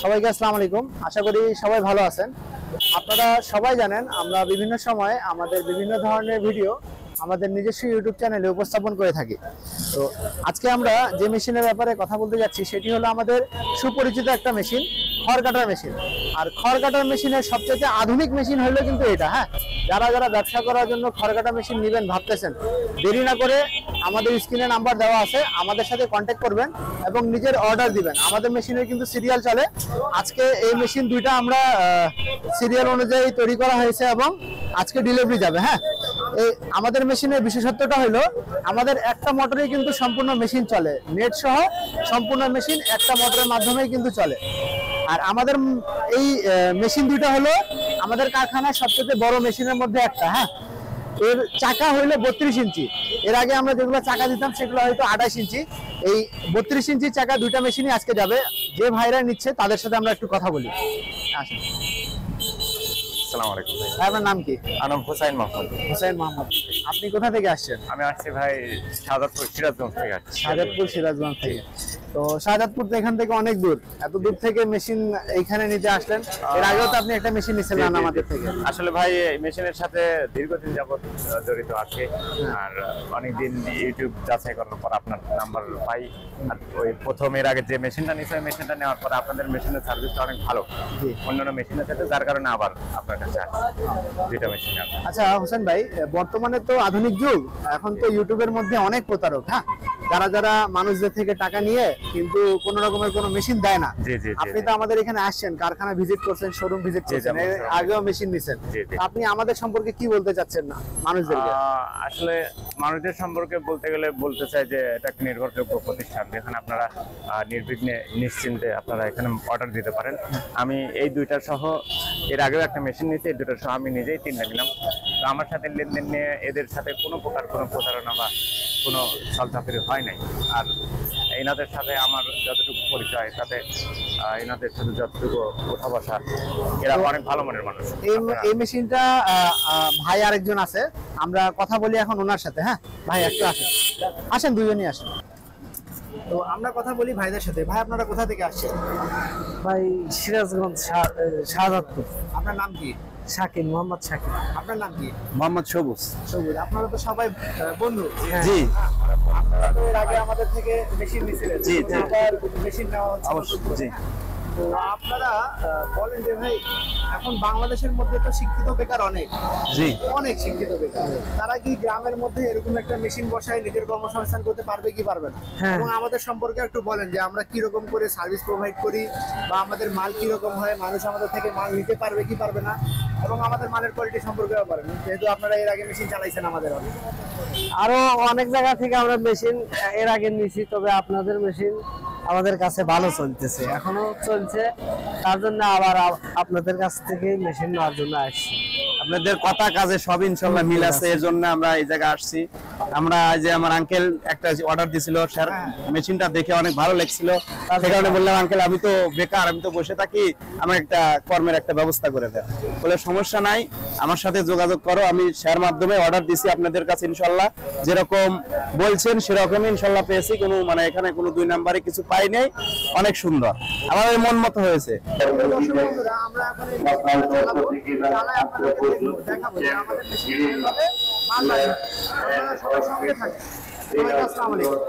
সবাইকে আসসালামু আলাইকুম। আশা করি সবাই ভালো আছেন। আপনারা সবাই জানেন আমরা বিভিন্ন সময় আমাদের বিভিন্ন ধরনের ভিডিও আমাদের নিজস্ব ইউটিউব চ্যানেলে উপস্থাপন করে থাকি। তো আজকে আমরা যে মেশিনের ব্যাপারে কথা বলতে যাচ্ছি সেটি হলো আমাদের সুপরিচিত একটা মেশিন, খড় কাটার মেশিন। আর খড় কাটার মেশিনের সবচেয়ে আধুনিক মেশিন হলো কিন্তু এটা। হ্যাঁ, যারা যারা ব্যবসা করার জন্য খড় কাটা মেশিন নেবেন ভাবতেছেন, দেরি না করে আমাদের স্ক্রিনে নাম্বার দেওয়া আছে, আমাদের সাথে কন্ট্যাক্ট করবেন এবং নিজের অর্ডার দিবেন। আমাদের মেশিনের কিন্তু সিরিয়াল চলে। আজকে এই মেশিন দুইটা আমরা সিরিয়াল অনুযায়ী তৈরি করা হয়েছে এবং আজকে ডেলিভারি যাবে। হ্যাঁ, এই আমাদের মেশিনের বিশেষত্বটা হলো আমাদের একটা মোটরেই কিন্তু সম্পূর্ণ মেশিন চলে, নেট সহ সম্পূর্ণ মেশিন একটা মোটরের মাধ্যমেই কিন্তু চলে। আর আমাদের এই মেশিন দুইটা হলো আমাদের কারখানার সবচেয়ে বড় মেশিনের মধ্যে একটা। হ্যাঁ, এর চাকা হইলো 32 ইঞ্চি। এর আগে আমরা যেগুলো চাকা দিতাম সেগুলো হয়তো 28 ইঞ্চি। এই 32 ইঞ্চি চাকা দুইটা মেশিনই আজকে যাবে। যে ভাইরা নিচ্ছে তাদের সাথে আমরা একটু কথা বলি। আসুন। আসসালামু আলাইকুম ভাই। আপনার নাম কি? আনাম হোসাইন মাহমুদ। হোসেন মাহমুদ। আপনি কোথা থেকে আসছেন? আমি আসছি ভাই শাহজাদপুর সিরাজগঞ্জ থেকে আসছি। শাহজাদপুর সিরাজগঞ্জ থেকে। তো শাহজাদপুর তো এখান থেকে অনেক দূর, এত দূর থেকে মেশিন এইখানে নিতে আসলেন? এর আগেও তো আপনি একটা মেশিন নিয়েছিলেন আমাদের থেকে। আসলে ভাই এই মেশিনের সাথে দীর্ঘদিন যাবত জড়িত আছি। আর অনেকদিন ইউটিউব যাচাই করার পর আপনার নাম্বার পাই। আর ওই প্রথম এর আগে যে মেশিনটা নিয়েছি ওই মেশিনটা নেওয়ার পর আপনাদের মেশিনের সার্ভিসটা অনেক ভালো অন্যান্য মেশিনের সাথে, যার কারণে আবার আপনার কাছে দুইটা মেশিন। আচ্ছা হোসেন ভাই, বর্তমানে তো আধুনিক যুগ, এখন তো ইউটিউবের মধ্যে অনেক প্রতারক। হ্যাঁ, যারা যারা মানুষদের থেকে টাকা নিয়ে কিন্তু কোন রকমের কোনো মেশিন দেয় না। আপনি তো আমাদের এখানে আসছেন, কারখানা ভিজিট করছেন, শোরুম ভিজিট করছেন, আগেও মেশিন নিছেন। আপনি আমাদের সম্পর্কে কি বলতে চাচ্ছেন না মানুষদেরকে? আসলে মানুষদের সম্পর্কে বলতে গেলে বলতে চাই যে এটা একটা নির্ভরযোগ্য প্রতিষ্ঠান, যেখানে আপনারা নির্বিঘ্নে নিশ্চিন্তে আপনারা এখানে অর্ডার দিতে পারেন। আমি এই দুইটা সহ এর আগেও একটা মেশিন নিয়েছি, এই দুটো সহ আমি নিজেই 3টা নিলাম। তো আমার সাথে লেনদেন নিয়ে এদের সাথে কোনো প্রকার কোনো প্রতারণা বা কোনো ছলচাতুরি হয় নাই। আর এনাদের সাথে আমার যতটুকু পরিচয়, তাতে এনাদের সাথে যতটুকু উঠা বসা, এরা অনেক ভালো মনের মানুষ। এই মেশিনটা ভাই আরেকজন আছে, আমরা কথা বলি এখন ওনার সাথে। হ্যাঁ ভাই, একটু আসেন, আসেন, দুজনই আসেন। তো আমরা কথা বলি ভাইদের সাথে। ভাই আপনারা কোথা থেকে আসছেন? ভাই সিরাজগঞ্জ, শাহজাদপুর। আপনার নাম কি? শাকিল, মোহাম্মদ শাকিল। আপনার নাম কি? মোহাম্মদ সবুজ। সবুজ। আপনারা তো সবাই বন্ধু। জি। আপনারা তো এর আগে আমাদের থেকে মেশিন নিয়েছিলেন। জি জি। মেশিন নেওয়া হচ্ছে। অবশ্যই। জি। তো আপনারা বলেন যে ভাই, এখন বাংলাদেশের মধ্যে তো শিক্ষিত বেকার অনেক। জি। অনেক শিক্ষিত বেকার। তারা কি গ্রামের মধ্যে এরকম একটা মেশিন বসায় নিজের কর্মসংস্থান করতে পারবে কি পারবে না? এবং আমাদের সম্পর্কে একটু বলেন যে আমরা কি রকম করে সার্ভিস প্রোভাইড করি, বা আমাদের মাল কি রকম হয়, মানুষ আমাদের থেকে মাল নিতে পারবে কি পারবে না, এবং আমাদের মালের কোয়ালিটি সম্পর্কেও বলেন, যেহেতু আপনারা এর আগে মেশিন চালাইছেন আমাদের অনেক। আরো অনেক জায়গা থেকে আমরা মেশিন এর আগে নিয়েছি, তবে আপনাদের মেশিন আমাদের কাছে ভালো চলতেছে, এখনো চলছে। তার জন্য আবার আপনাদের কাছ থেকে মেশিন নেওয়ার জন্য আসছি। আপনাদের কথা কাজে সব ইনশাল্লাহ মিল আছে, এর জন্য আমরা এই জায়গায় আসছি। আমরা যে আমার আঙ্কেল একটা অর্ডার দিছিল, স্যার মেশিনটা দেখে অনেক ভালো লাগছিল, সে কারণে বললাম আঙ্কেল আমি তো বেকার, আমি তো বসে থাকি, আমার একটা কর্মের একটা ব্যবস্থা করে দেন। বলে সমস্যা নাই, আমার সাথে যোগাযোগ করো। আমি শেয়ার মাধ্যমে অর্ডার দিছি আপনাদের কাছে, ইনশাল্লাহ যেরকম বলছেন সেরকমই ইনশাল্লাহ পেয়েছি। কোনো মানে এখানে কোনো 2 নাম্বারে কিছু পাই নাই, অনেক সুন্দর, আমার মন মতো হয়েছে। দেখাবো যে আমাদের মেশিন কিভাবে মাল লাগে। আপনারা সবার সঙ্গে থাকেন। সবাইকে আসসালামু আলাইকুম।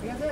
ঠিক আছে।